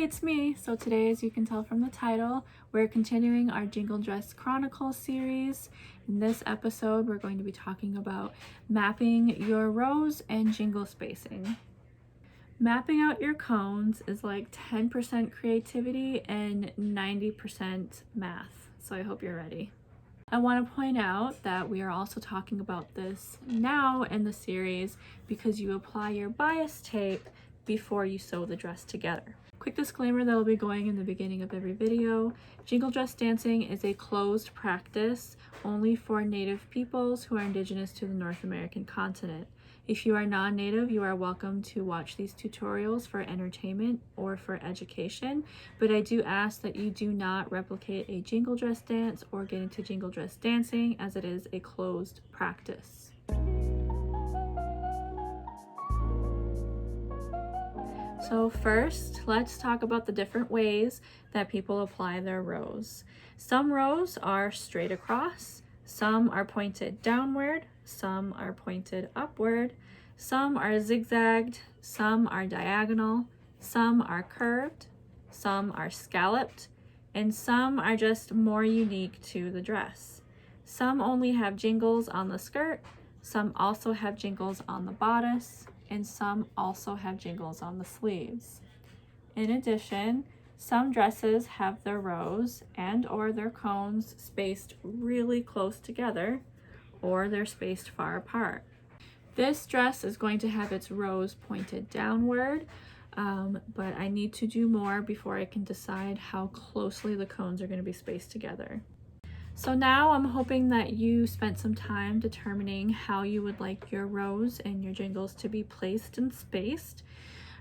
it's me. So today, as you can tell from the title, we're continuing our Jingle Dress Chronicles series. In this episode, we're going to be talking about mapping your rows and jingle spacing. Mapping out your cones is like 10% creativity and 90% math. So I hope you're ready. I want to point out that we are also talking about this now in the series because you apply your bias tape before you sew the dress together. Quick disclaimer that will be going in the beginning of every video. Jingle dress dancing is a closed practice only for Native peoples who are indigenous to the North American continent. If you are non-Native, you are welcome to watch these tutorials for entertainment or for education, but I do ask that you do not replicate a jingle dress dance or get into jingle dress dancing, as it is a closed practice. So first, let's talk about the different ways that people apply their rows. Some rows are straight across, some are pointed downward, some are pointed upward, some are zigzagged, some are diagonal, some are curved, some are scalloped, and some are just more unique to the dress. Some only have jingles on the skirt, some also have jingles on the bodice, and some also have jingles on the sleeves. In addition, some dresses have their rows and or their cones spaced really close together, or they're spaced far apart. This dress is going to have its rows pointed downward, but I need to do more before I can decide how closely the cones are going to be spaced together. So now I'm hoping that you spent some time determining how you would like your rows and your jingles to be placed and spaced,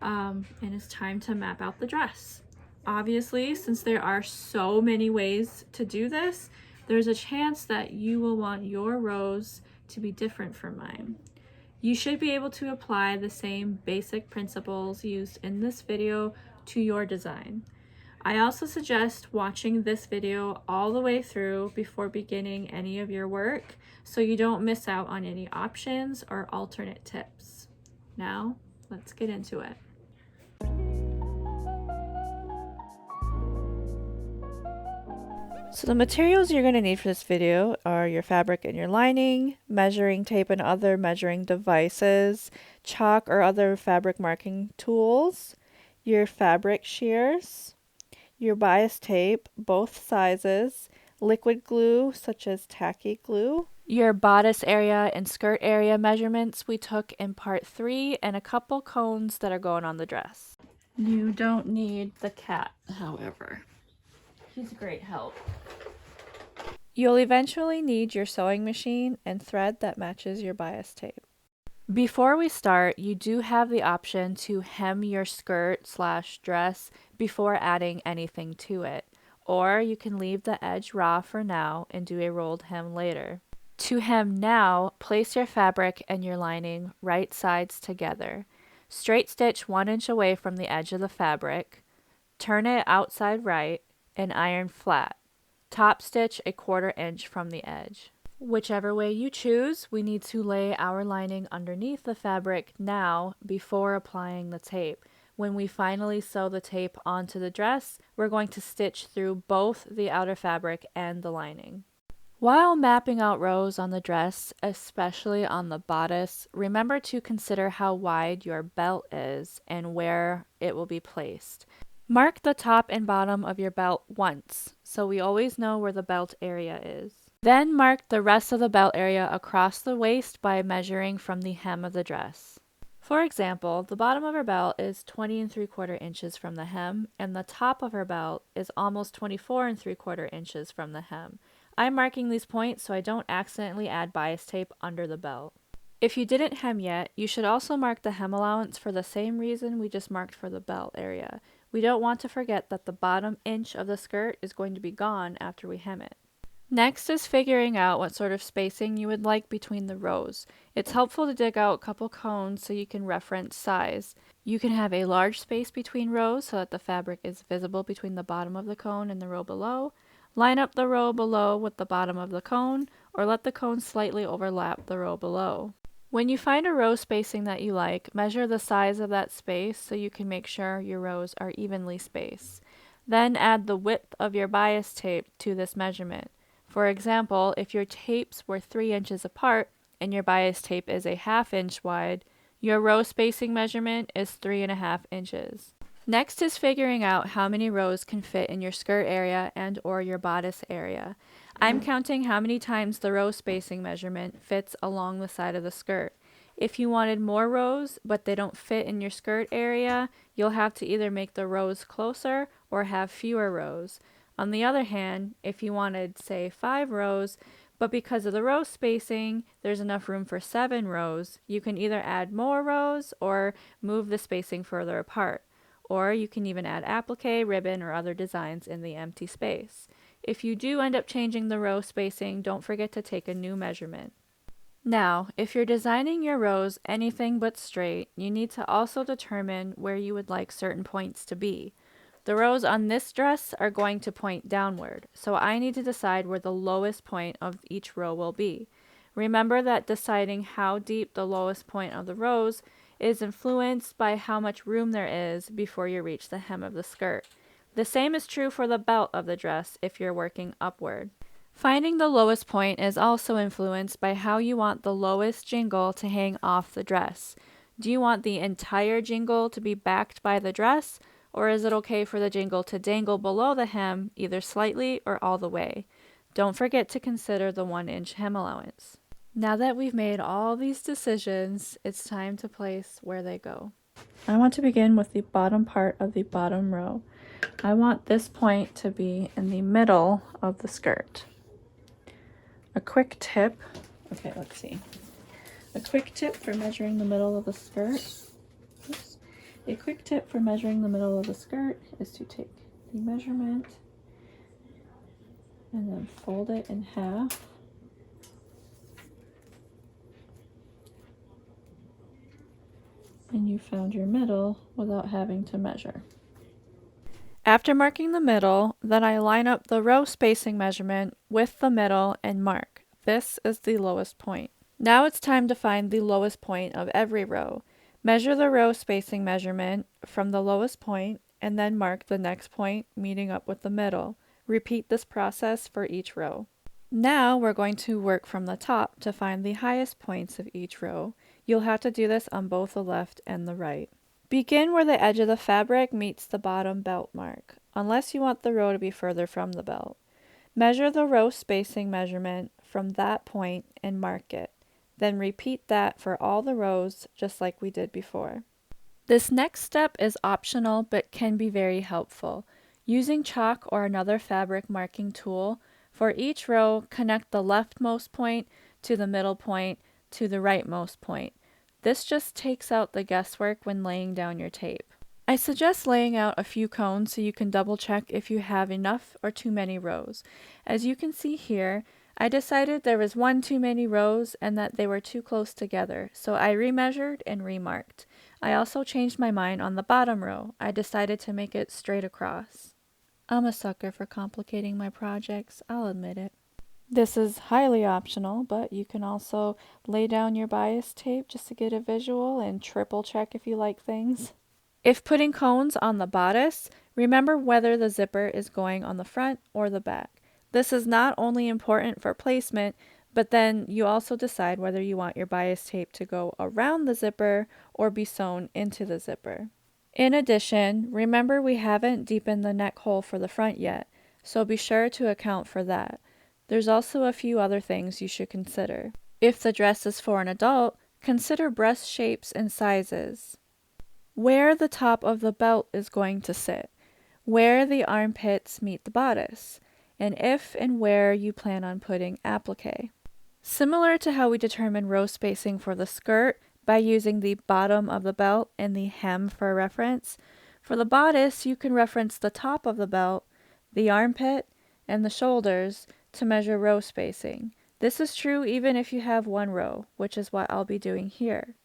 and it's time to map out the dress. Obviously, since there are so many ways to do this, there's a chance that you will want your rows to be different from mine. You should be able to apply the same basic principles used in this video to your design. I also suggest watching this video all the way through before beginning any of your work so you don't miss out on any options or alternate tips. Now, let's get into it. So the materials you're going to need for this video are your fabric and your lining, measuring tape and other measuring devices, chalk or other fabric marking tools, your fabric shears, your bias tape, both sizes, liquid glue such as tacky glue, your bodice area and skirt area measurements we took in part 3, and a couple cones that are going on the dress. You don't need the cat, however. He's a great help. You'll eventually need your sewing machine and thread that matches your bias tape. Before we start, you do have the option to hem your skirt/dress before adding anything to it, or you can leave the edge raw for now and do a rolled hem later. To hem now, place your fabric and your lining right sides together. Straight stitch 1 inch away from the edge of the fabric, turn it outside right, and iron flat. Top stitch 1/4 inch from the edge. Whichever way you choose, we need to lay our lining underneath the fabric now before applying the tape. When we finally sew the tape onto the dress, we're going to stitch through both the outer fabric and the lining. While mapping out rows on the dress, especially on the bodice, remember to consider how wide your belt is and where it will be placed. Mark the top and bottom of your belt once, so we always know where the belt area is. Then mark the rest of the belt area across the waist by measuring from the hem of the dress. For example, the bottom of her belt is 20 3/4 inches from the hem, and the top of her belt is almost 24 3/4 inches from the hem. I'm marking these points so I don't accidentally add bias tape under the belt. If you didn't hem yet, you should also mark the hem allowance for the same reason we just marked for the belt area. We don't want to forget that the bottom inch of the skirt is going to be gone after we hem it. Next is figuring out what sort of spacing you would like between the rows. It's helpful to dig out a couple cones so you can reference size. You can have a large space between rows so that the fabric is visible between the bottom of the cone and the row below. Line up the row below with the bottom of the cone, or let the cone slightly overlap the row below. When you find a row spacing that you like, measure the size of that space so you can make sure your rows are evenly spaced. Then add the width of your bias tape to this measurement. For example, if your tapes were 3 inches apart and your bias tape is a 1/2 inch wide, your row spacing measurement is 3.5 inches. Next is figuring out how many rows can fit in your skirt area and or your bodice area. I'm counting how many times the row spacing measurement fits along the side of the skirt. If you wanted more rows but they don't fit in your skirt area, you'll have to either make the rows closer or have fewer rows. On the other hand, if you wanted, say, 5 rows, but because of the row spacing, there's enough room for 7 rows, you can either add more rows or move the spacing further apart. Or you can even add applique, ribbon, or other designs in the empty space. If you do end up changing the row spacing, don't forget to take a new measurement. Now, if you're designing your rows anything but straight, you need to also determine where you would like certain points to be. The rows on this dress are going to point downward, so I need to decide where the lowest point of each row will be. Remember that deciding how deep the lowest point of the rows is influenced by how much room there is before you reach the hem of the skirt. The same is true for the belt of the dress if you're working upward. Finding the lowest point is also influenced by how you want the lowest jingle to hang off the dress. Do you want the entire jingle to be backed by the dress, or is it okay for the jingle to dangle below the hem either slightly or all the way? Don't forget to consider the 1-inch hem allowance. Now that we've made all these decisions, it's time to place where they go. I want to begin with the bottom part of the bottom row. I want this point to be in the middle of the skirt. A quick tip, let's see. A quick tip for measuring the middle of the skirt. A quick tip for measuring the middle of the skirt is to take the measurement and then fold it in half. And you found your middle without having to measure. After marking the middle, then I line up the row spacing measurement with the middle and mark. This is the lowest point. Now it's time to find the lowest point of every row. Measure the row spacing measurement from the lowest point and then mark the next point meeting up with the middle. Repeat this process for each row. Now we're going to work from the top to find the highest points of each row. You'll have to do this on both the left and the right. Begin where the edge of the fabric meets the bottom belt mark, unless you want the row to be further from the belt. Measure the row spacing measurement from that point and mark it. Then repeat that for all the rows just like we did before. This next step is optional but can be very helpful. Using chalk or another fabric marking tool, for each row, connect the leftmost point to the middle point to the rightmost point. This just takes out the guesswork when laying down your tape. I suggest laying out a few cones so you can double check if you have enough or too many rows. As you can see here, I decided there was 1 too many rows and that they were too close together, so I remeasured and remarked. I also changed my mind on the bottom row. I decided to make it straight across. I'm a sucker for complicating my projects, I'll admit it. This is highly optional, but you can also lay down your bias tape just to get a visual and triple check if you like things. If putting cones on the bodice, remember whether the zipper is going on the front or the back. This is not only important for placement, but then you also decide whether you want your bias tape to go around the zipper or be sewn into the zipper. In addition, remember we haven't deepened the neck hole for the front yet, so be sure to account for that. There's also a few other things you should consider. If the dress is for an adult, consider breast shapes and sizes. Where the top of the belt is going to sit, where the armpits meet the bodice, and if and where you plan on putting applique. Similar to how we determine row spacing for the skirt by using the bottom of the belt and the hem for reference, for the bodice you can reference the top of the belt, the armpit, and the shoulders to measure row spacing. This is true even if you have 1 row, which is what I'll be doing here.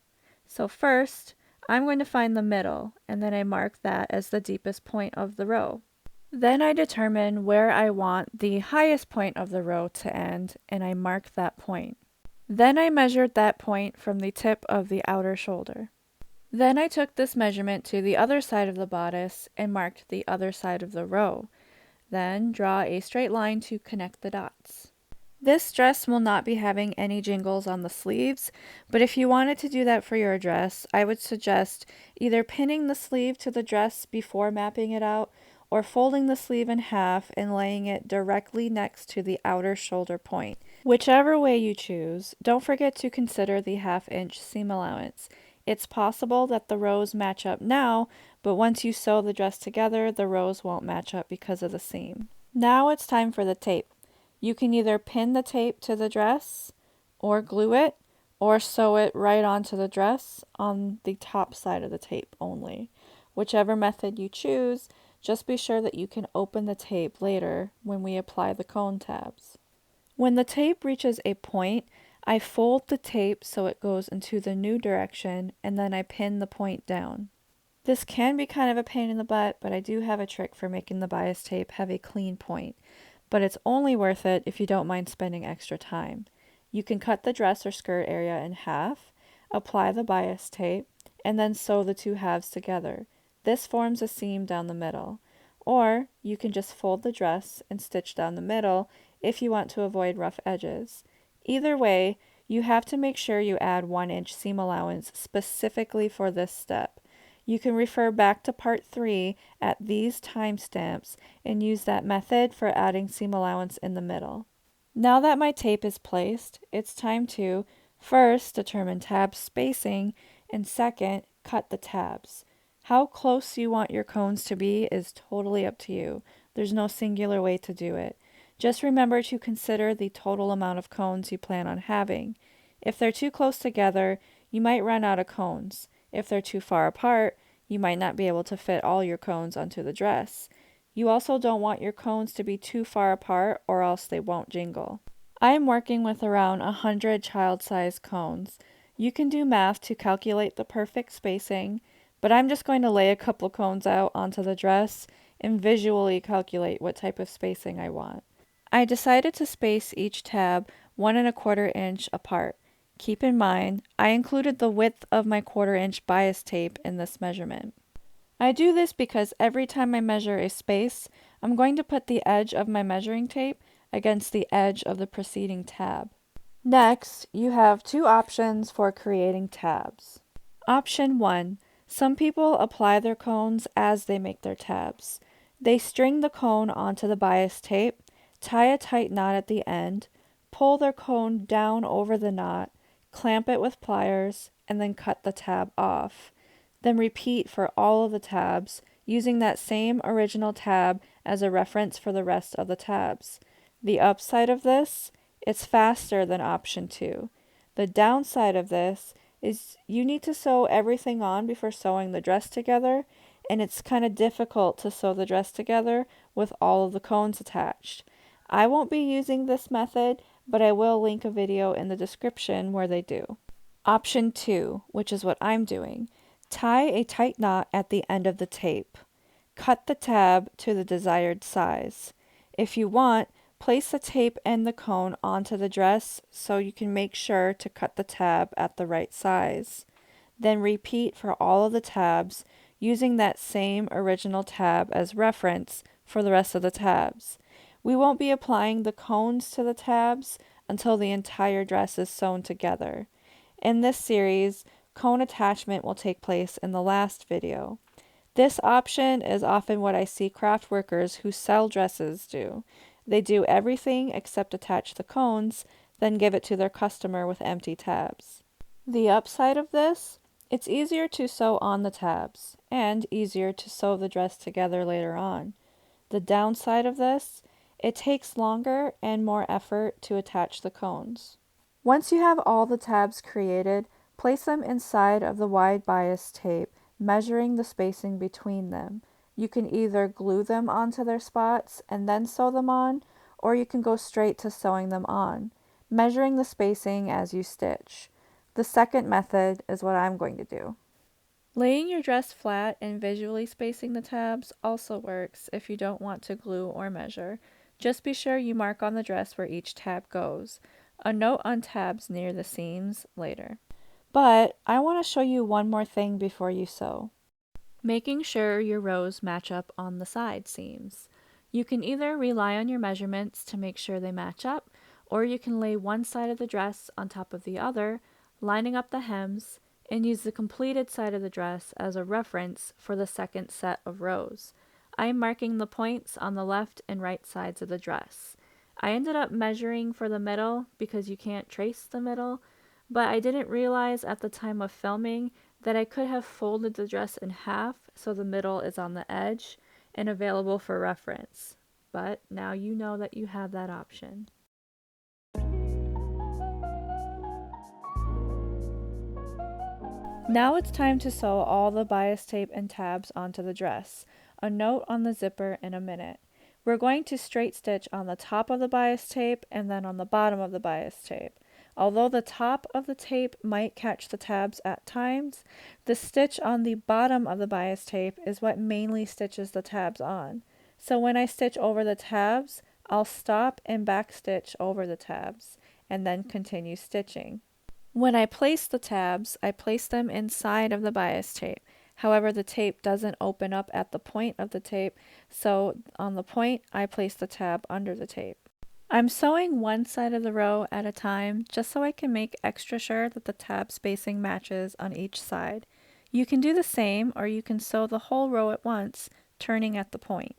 So first, I'm going to find the middle, and then I mark that as the deepest point of the row. Then I determine where I want the highest point of the row to end, and I mark that point. Then I measured that point from the tip of the outer shoulder. Then I took this measurement to the other side of the bodice and marked the other side of the row. Then draw a straight line to connect the dots. This dress will not be having any jingles on the sleeves, but if you wanted to do that for your dress, I would suggest either pinning the sleeve to the dress before mapping it out, or folding the sleeve in half and laying it directly next to the outer shoulder point. Whichever way you choose, don't forget to consider the 1/2 inch seam allowance. It's possible that the rows match up now, but once you sew the dress together, the rows won't match up because of the seam. Now it's time for the tape. You can either pin the tape to the dress, or glue it, or sew it right onto the dress on the top side of the tape only. Whichever method you choose, just be sure that you can open the tape later when we apply the cone tabs. When the tape reaches a point, I fold the tape so it goes into the new direction, and then I pin the point down. This can be kind of a pain in the butt, but I do have a trick for making the bias tape have a clean point. But it's only worth it if you don't mind spending extra time. You can cut the dress or skirt area in half, apply the bias tape, and then sew the two halves together. This forms a seam down the middle. Or you can just fold the dress and stitch down the middle if you want to avoid rough edges. Either way, you have to make sure you add 1 inch seam allowance specifically for this step. You can refer back to part 3 at these timestamps and use that method for adding seam allowance in the middle. Now that my tape is placed, it's time to first determine tab spacing and second, cut the tabs. How close you want your cones to be is totally up to you. There's no singular way to do it. Just remember to consider the total amount of cones you plan on having. If they're too close together, you might run out of cones. If they're too far apart, you might not be able to fit all your cones onto the dress. You also don't want your cones to be too far apart or else they won't jingle. I am working with around 100 child-sized cones. You can do math to calculate the perfect spacing, but I'm just going to lay a couple cones out onto the dress and visually calculate what type of spacing I want. I decided to space each tab 1¼ inch apart. Keep in mind, I included the width of my 1/4 inch bias tape in this measurement. I do this because every time I measure a space, I'm going to put the edge of my measuring tape against the edge of the preceding tab. Next, you have two options for creating tabs. Option 1. Some people apply their cones as they make their tabs. They string the cone onto the bias tape, tie a tight knot at the end, pull their cone down over the knot, clamp it with pliers, and then cut the tab off. Then repeat for all of the tabs, using that same original tab as a reference for the rest of the tabs. The upside of this, it's faster than option 2. The downside of this is you need to sew everything on before sewing the dress together, and it's kind of difficult to sew the dress together with all of the cones attached. I won't be using this method, but I will link a video in the description where they do. Option 2, which is what I'm doing. Tie a tight knot at the end of the tape. Cut the tab to the desired size. If you want, place the tape and the cone onto the dress so you can make sure to cut the tab at the right size. Then repeat for all of the tabs using that same original tab as reference for the rest of the tabs. We won't be applying the cones to the tabs until the entire dress is sewn together. In this series, cone attachment will take place in the last video. This option is often what I see craft workers who sell dresses do. They do everything except attach the cones, then give it to their customer with empty tabs. The upside of this, it's easier to sew on the tabs, and easier to sew the dress together later on. The downside of this, it takes longer and more effort to attach the cones. Once you have all the tabs created, place them inside of the wide bias tape, measuring the spacing between them. You can either glue them onto their spots and then sew them on, or you can go straight to sewing them on, measuring the spacing as you stitch. The second method is what I'm going to do. Laying your dress flat and visually spacing the tabs also works if you don't want to glue or measure. Just be sure you mark on the dress where each tab goes. A note on tabs near the seams later. But I want to show you one more thing before you sew. Making sure your rows match up on the side seams. You can either rely on your measurements to make sure they match up, or you can lay one side of the dress on top of the other, lining up the hems, and use the completed side of the dress as a reference for the second set of rows. I am marking the points on the left and right sides of the dress. I ended up measuring for the middle because you can't trace the middle, but I didn't realize at the time of filming that I could have folded the dress in half so the middle is on the edge and available for reference. But now you know that you have that option. Now it's time to sew all the bias tape and tabs onto the dress. A note on the zipper in a minute. We're going to straight stitch on the top of the bias tape and then on the bottom of the bias tape. Although the top of the tape might catch the tabs at times, the stitch on the bottom of the bias tape is what mainly stitches the tabs on. So when I stitch over the tabs, I'll stop and back stitch over the tabs and then continue stitching. When I place the tabs, I place them inside of the bias tape. However, the tape doesn't open up at the point of the tape, so on the point, I place the tab under the tape. I'm sewing one side of the row at a time just so I can make extra sure that the tab spacing matches on each side. You can do the same, or you can sew the whole row at once, turning at the point.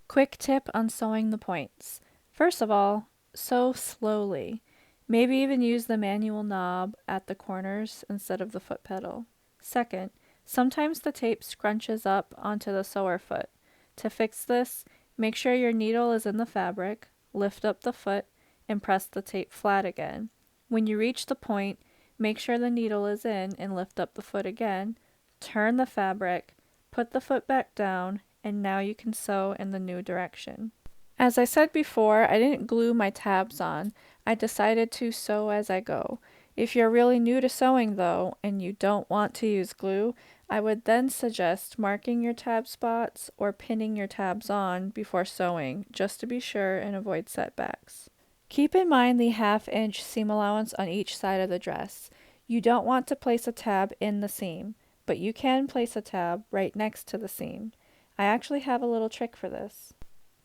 Quick tip on sewing the points. First of all, sew slowly. Maybe even use the manual knob at the corners instead of the foot pedal. Second, sometimes the tape scrunches up onto the sewer foot. To fix this, make sure your needle is in the fabric, lift up the foot, and press the tape flat again. When you reach the point, make sure the needle is in and lift up the foot again, turn the fabric, put the foot back down, and now you can sew in the new direction. As I said before, I didn't glue my tabs on. I decided to sew as I go. If you're really new to sewing though, and you don't want to use glue, I would then suggest marking your tab spots or pinning your tabs on before sewing, just to be sure and avoid setbacks. Keep in mind the 1/2 inch seam allowance on each side of the dress. You don't want to place a tab in the seam, but you can place a tab right next to the seam. I actually have a little trick for this.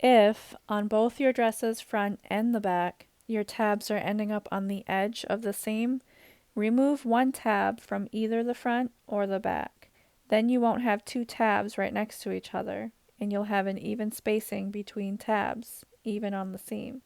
If, on both your dresses front and the back, your tabs are ending up on the edge of the seam, remove one tab from either the front or the back. Then you won't have two tabs right next to each other, and you'll have an even spacing between tabs, even on the seam.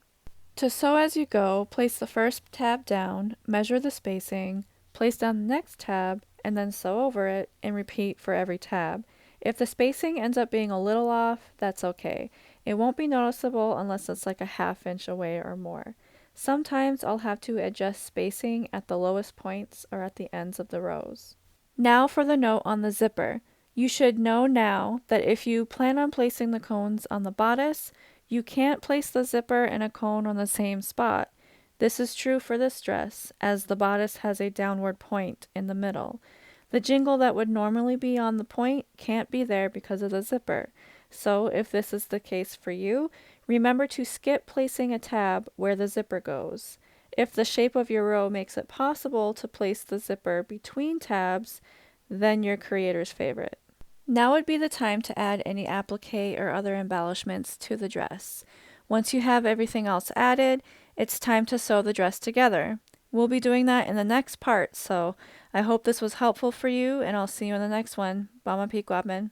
To sew as you go, place the first tab down, measure the spacing, place down the next tab, and then sew over it, and repeat for every tab. If the spacing ends up being a little off, that's okay. It won't be noticeable unless it's like a 1/2 inch away or more. Sometimes I'll have to adjust spacing at the lowest points or at the ends of the rows. Now for the note on the zipper. You should know now that if you plan on placing the cones on the bodice, you can't place the zipper and a cone on the same spot. This is true for this dress, as the bodice has a downward point in the middle. The jingle that would normally be on the point can't be there because of the zipper. So if this is the case for you, remember to skip placing a tab where the zipper goes. If the shape of your row makes it possible to place the zipper between tabs, then you're creator's favorite. Now would be the time to add any applique or other embellishments to the dress. Once you have everything else added, it's time to sew the dress together. We'll be doing that in the next part, so I hope this was helpful for you, and I'll see you in the next one. Bama Peak Guapman.